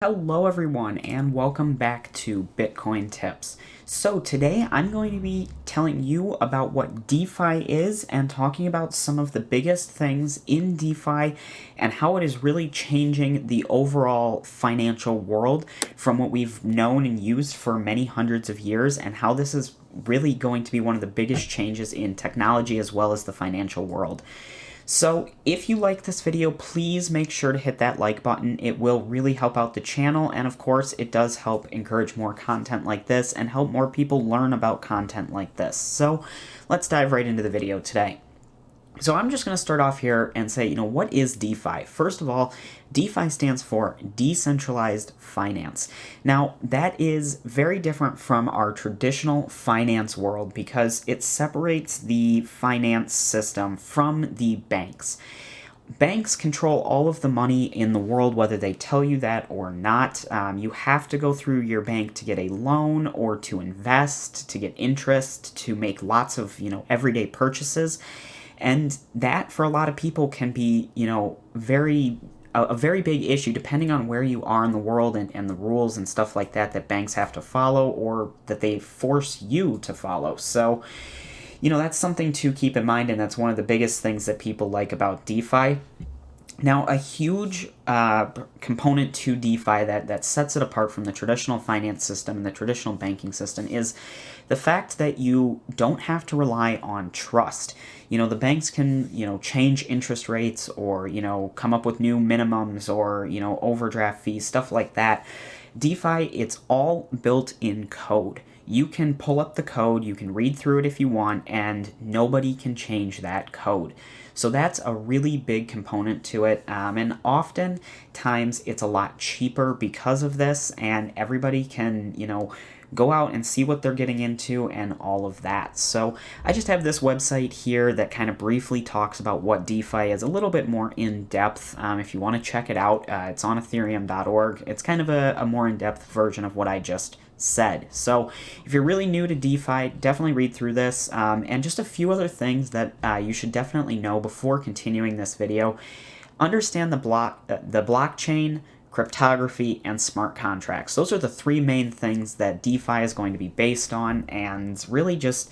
Hello everyone and welcome back to Bitcoin Tips. So today I'm going to be telling you about what DeFi is and talking about some of the biggest things in DeFi and how it is really changing the overall financial world from what we've known and used for many hundreds of years, and how this is really going to be one of the biggest changes in technology as well as the financial world. So if you like this video, please make sure to hit that like button. It will really help out the channel, and of course it does help encourage more content like this and help more people learn about content like this. So let's dive right into the video today. So I'm just going to start off here and say, what is DeFi? First of all, DeFi stands for Decentralized Finance. Now, that is very different from our traditional finance world because it separates the finance system from the banks. Banks control all of the money in the world, whether they tell you that or not. You have to go through your bank to get a loan or to invest, to get interest, to make lots of, everyday purchases. And that, for a lot of people, can be, a very big issue depending on where you are in the world and the rules and stuff like that banks have to follow or that they force you to follow. So, that's something to keep in mind, and that's one of the biggest things that people like about DeFi. Now, a huge component to DeFi that sets it apart from the traditional finance system and the traditional banking system is the fact that you don't have to rely on trust. The banks can, change interest rates or, come up with new minimums or, overdraft fees, stuff like that. DeFi, it's all built in code. You can pull up the code, you can read through it if you want, and nobody can change that code. So that's a really big component to it, and oftentimes it's a lot cheaper because of this, and everybody can, go out and see what they're getting into and all of that. So I just have this website here that kind of briefly talks about what DeFi is a little bit more in depth. If you want to check it out, it's on ethereum.org. It's kind of a more in-depth version of what I just said. So if you're really new to DeFi, definitely read through this, and just a few other things that you should definitely know before continuing this video. Understand the blockchain, cryptography, and smart contracts. Those are the three main things that DeFi is going to be based on, and really just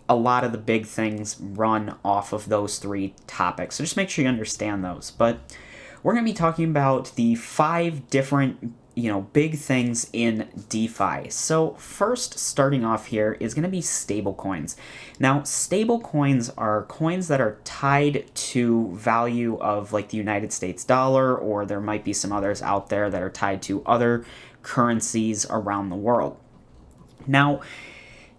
a lot of the big things run off of those three topics. So just make sure you understand those. But we're going to be talking about the 5 different big things in DeFi. So first, starting off here, is going to be stablecoins. Now, stablecoins are coins that are tied to value of like the United States dollar, or there might be some others out there that are tied to other currencies around the world. Now,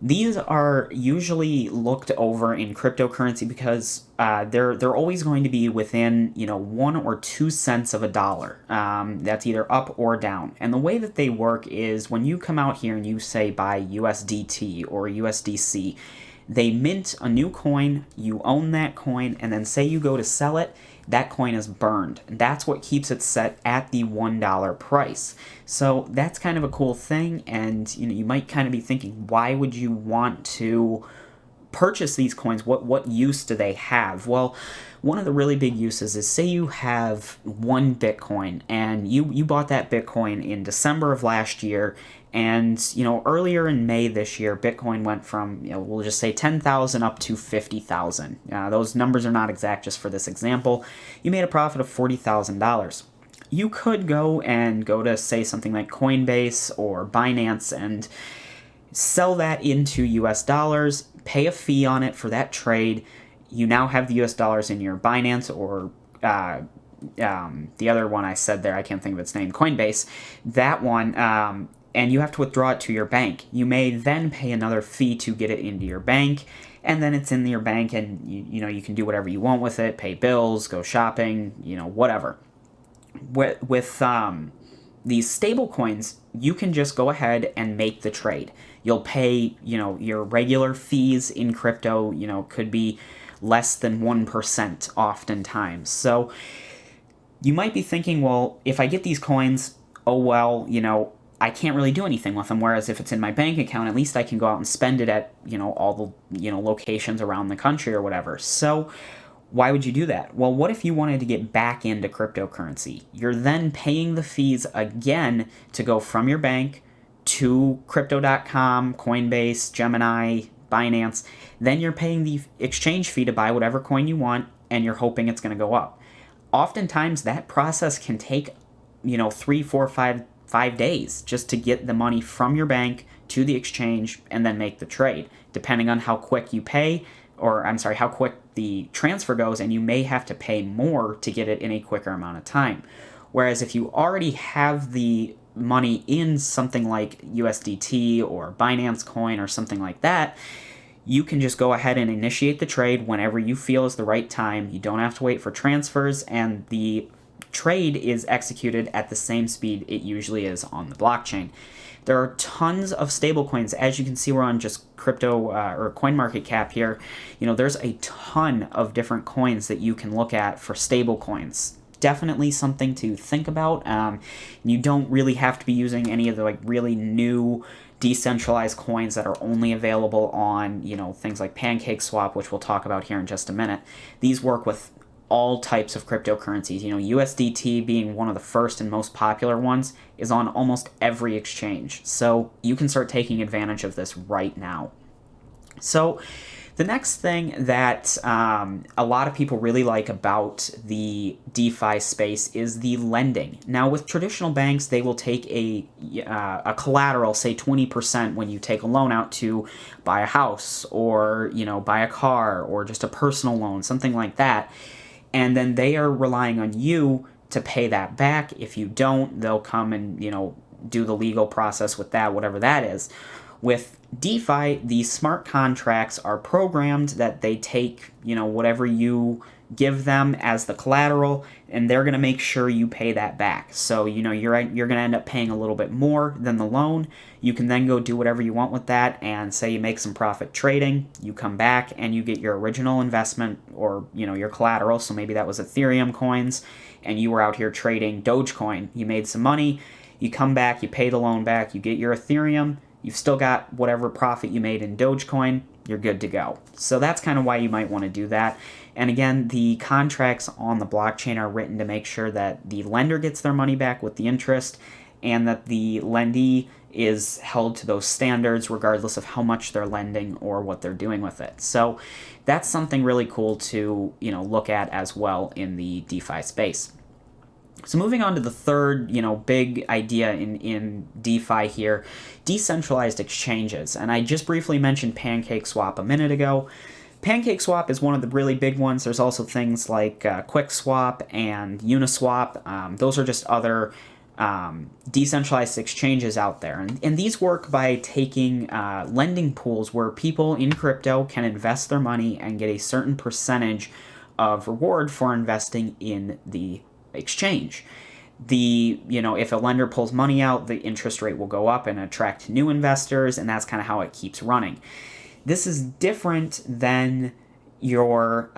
these are usually looked over in cryptocurrency because they're always going to be within 1 or 2 cents of a dollar. That's either up or down. And the way that they work is when you come out here and you say buy USDT or USDC, they mint a new coin, you own that coin, and then say you go to sell it, that coin is burned. That's what keeps it set at the $1 price. So that's kind of a cool thing, and you might kind of be thinking, why would you want to purchase these coins? What use do they have? Well, one of the really big uses is, say you have 1 Bitcoin and you bought that Bitcoin in December of last year, and earlier in May this year, Bitcoin went from we'll just say 10,000 up to 50,000. Those numbers are not exact just for this example. You made a profit of $40,000. You could go to, say, something like Coinbase or Binance and sell that into US dollars, pay a fee on it for that trade. You now have the US dollars in your Binance or the other one I said there, I can't think of its name, Coinbase, that one, and you have to withdraw it to your bank. You may then pay another fee to get it into your bank, and then it's in your bank, and you can do whatever you want with it, pay bills, go shopping, whatever. With these stable coins, you can just go ahead and make the trade. You'll pay, your regular fees in crypto, could be less than 1% oftentimes. So you might be thinking, well, if I get these coins, oh well, I can't really do anything with them, whereas if it's in my bank account, at least I can go out and spend it at, all the, locations around the country or whatever. So Why would you do that? Well, what if you wanted to get back into cryptocurrency? You're then paying the fees again to go from your bank to crypto.com, Coinbase, Gemini, Binance. Then you're paying the exchange fee to buy whatever coin you want, and you're hoping it's going to go up. Oftentimes, that process can take, 3, 4, 5 days just to get the money from your bank to the exchange and then make the trade, depending on how quick you pay, or I'm sorry, how quick the transfer goes, and you may have to pay more to get it in a quicker amount of time. Whereas if you already have the money in something like USDT or Binance Coin or something like that, you can just go ahead and initiate the trade whenever you feel is the right time. You don't have to wait for transfers, and the trade is executed at the same speed it usually is on the blockchain. There are tons of stablecoins. As you can see, we're on just crypto or CoinMarketCap here. There's a ton of different coins that you can look at for stablecoins. Definitely something to think about. You don't really have to be using any of the really new decentralized coins that are only available on things like PancakeSwap, which we'll talk about here in just a minute. These work with all types of cryptocurrencies. USDT being one of the first and most popular ones is on almost every exchange. So you can start taking advantage of this right now. So the next thing that a lot of people really like about the DeFi space is the lending. Now, with traditional banks, they will take a collateral, say 20%, when you take a loan out to buy a house or buy a car or just a personal loan, something like that. And then they are relying on you to pay that back. If you don't, they'll come and do the legal process with that, whatever that is. With DeFi, these smart contracts are programmed that they take, whatever you give them as the collateral, and they're going to make sure you pay that back. So, you're going to end up paying a little bit more than the loan. You can then go do whatever you want with that, and say you make some profit trading, you come back and you get your original investment or, your collateral. So maybe that was Ethereum coins, and you were out here trading Dogecoin. You made some money, you come back, you pay the loan back, you get your Ethereum, you've still got whatever profit you made in Dogecoin, you're good to go. So that's kind of why you might want to do that. And again, the contracts on the blockchain are written to make sure that the lender gets their money back with the interest, and that the lendee is held to those standards regardless of how much they're lending or what they're doing with it. So that's something really cool to look at as well in the DeFi space. So moving on to the third, big idea in DeFi here, decentralized exchanges. And I just briefly mentioned PancakeSwap a minute ago. PancakeSwap is one of the really big ones. There's also things like QuickSwap and Uniswap. Those are just other decentralized exchanges out there. And these work by taking lending pools where people in crypto can invest their money and get a certain percentage of reward for investing in the exchange. If a lender pulls money out, the interest rate will go up and attract new investors, and that's kind of how it keeps running. This is different than your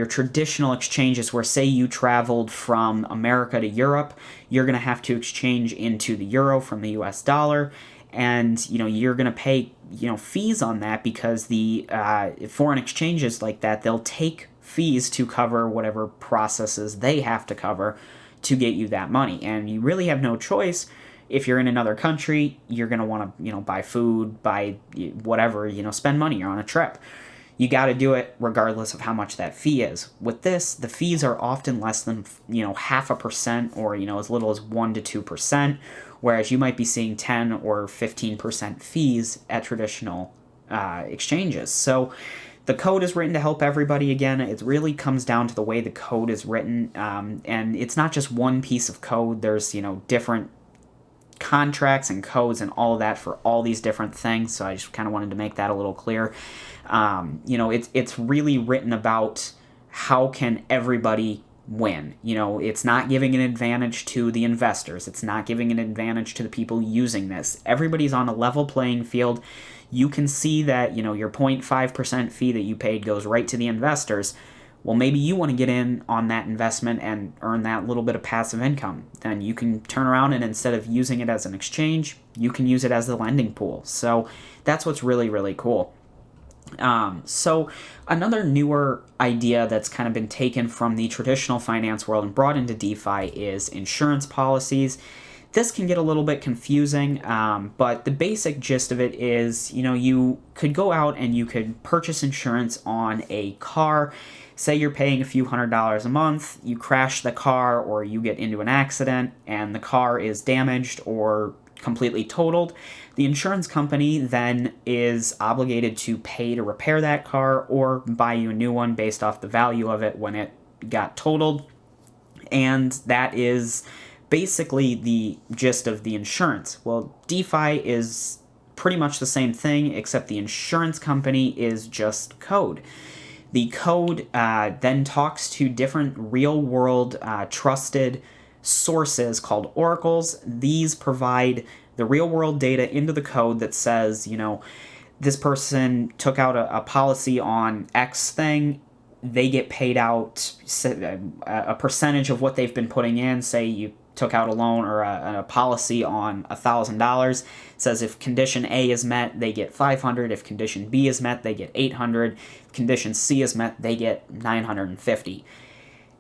traditional exchanges where, say, you traveled from America to Europe, you're going to have to exchange into the euro from the US dollar, and you're going to pay fees on that because the foreign exchanges like that, they'll take fees to cover whatever processes they have to cover to get you that money. And you really have no choice. If you're in another country, you're going to want to buy food, buy whatever, spend money, you're on a trip. You got to do it regardless of how much that fee is. With this, the fees are often less than 0.5% or as little as 1 to 2%, whereas you might be seeing 10 or 15% fees at traditional exchanges. So the code is written to help everybody. Again, it really comes down to the way the code is written, and it's not just one piece of code. There's different contracts and codes and all of that for all these different things. So I just kind of wanted to make that a little clear. It's really written about how can everybody win. It's not giving an advantage to the investors. It's not giving an advantage to the people using this. Everybody's on a level playing field. You can see that, your 0.5% fee that you paid goes right to the investors. Well, maybe you want to get in on that investment and earn that little bit of passive income. Then you can turn around and instead of using it as an exchange, you can use it as the lending pool. So that's what's really, really cool. So another newer idea that's kind of been taken from the traditional finance world and brought into DeFi is insurance policies. This can get a little bit confusing, but the basic gist of it is, you could go out and you could purchase insurance on a car. Say you're paying a few $100s a month, you crash the car or you get into an accident and the car is damaged or completely totaled. The insurance company then is obligated to pay to repair that car or buy you a new one based off the value of it when it got totaled. And that is basically the gist of the insurance. Well, DeFi is pretty much the same thing, except the insurance company is just code. The code then talks to different real-world trusted sources called oracles. These provide the real-world data into the code that says, this person took out a policy on X thing, they get paid out a percentage of what they've been putting in. Say you took out a loan or a policy on $1,000. It says if condition A is met, they get 500. If condition B is met, they get 800. If condition C is met, they get 950.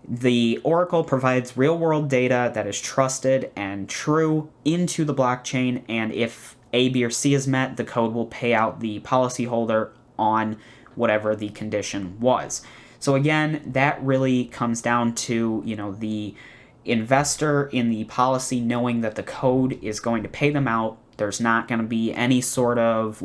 The Oracle provides real-world data that is trusted and true into the blockchain, and if A, B, or C is met, the code will pay out the policyholder on whatever the condition was. So again, that really comes down to, the investor in the policy knowing that the code is going to pay them out. There's not going to be any sort of,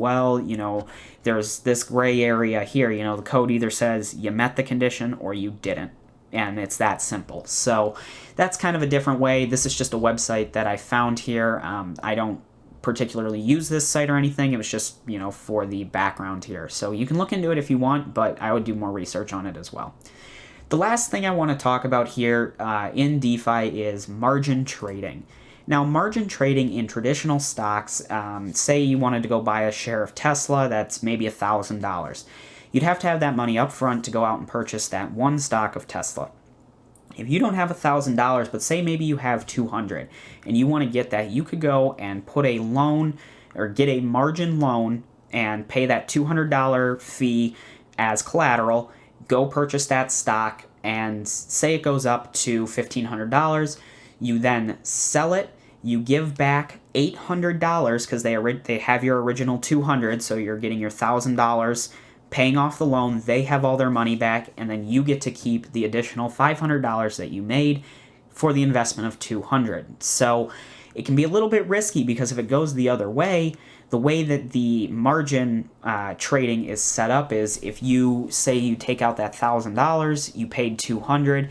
there's this gray area here. The code either says you met the condition or you didn't. And it's that simple. So that's kind of a different way. This is just a website that I found here. I don't particularly use this site or anything. It was just, for the background here. So you can look into it if you want, but I would do more research on it as well. The last thing I want to talk about here in DeFi is margin trading. Now, margin trading in traditional stocks, say you wanted to go buy a share of Tesla, that's maybe $1,000. You'd have to have that money up front to go out and purchase that one stock of Tesla. If you don't have $1,000, but say maybe you have 200 and you want to get that, you could go and put a loan or get a margin loan and pay that $200 fee as collateral, go purchase that stock, and say it goes up to $1,500. You then sell it, you give back $800 because they have your original 200, so you're getting your $1,000 paying off the loan, they have all their money back, and then you get to keep the additional $500 that you made for the investment of $200. So it can be a little bit risky because if it goes the other way, the way that the margin trading is set up is if you say you take out that $1,000, you paid $200.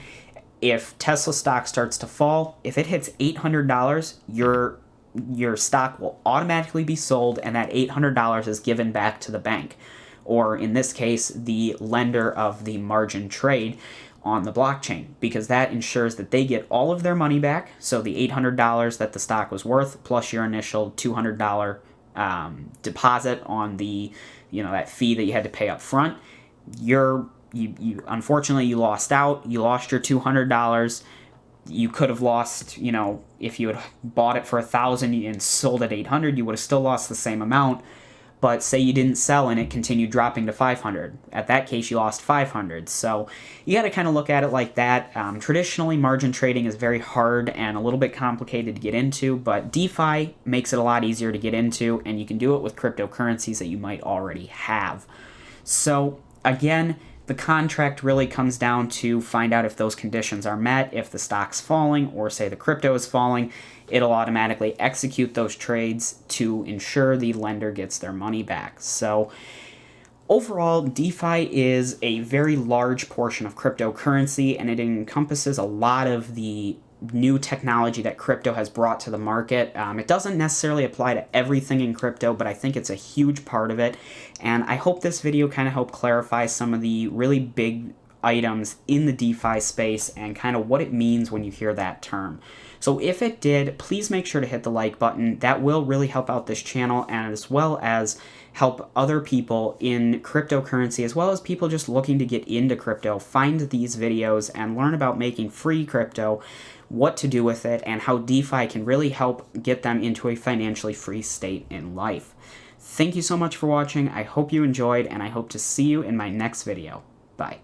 If Tesla stock starts to fall, if it hits $800, your stock will automatically be sold, and that $800 is given back to the bank, or in this case, the lender of the margin trade on the blockchain, because that ensures that they get all of their money back. So the $800 that the stock was worth, plus your initial $200 deposit on the, that fee that you had to pay up front, you unfortunately you lost out. You lost your $200. You could have lost, if you had bought it for $1,000 and sold at $800, you would have still lost the same amount. But say you didn't sell and it continued dropping to $500. At that case, you lost $500. So you got to kind of look at it like that. Traditionally, margin trading is very hard and a little bit complicated to get into, but DeFi makes it a lot easier to get into, and you can do it with cryptocurrencies that you might already have. So again, the contract really comes down to find out if those conditions are met. If the stock's falling, or say the crypto is falling, it'll automatically execute those trades to ensure the lender gets their money back. So overall, DeFi is a very large portion of cryptocurrency, and it encompasses a lot of the new technology that crypto has brought to the market. It doesn't necessarily apply to everything in crypto, but I think it's a huge part of it. And I hope this video kind of helped clarify some of the really big items in the DeFi space and kind of what it means when you hear that term. So if it did, please make sure to hit the like button. That will really help out this channel, and as well as help other people in cryptocurrency, as well as people just looking to get into crypto, find these videos and learn about making free crypto, what to do with it, and how DeFi can really help get them into a financially free state in life. Thank you so much for watching. I hope you enjoyed, and I hope to see you in my next video. Bye.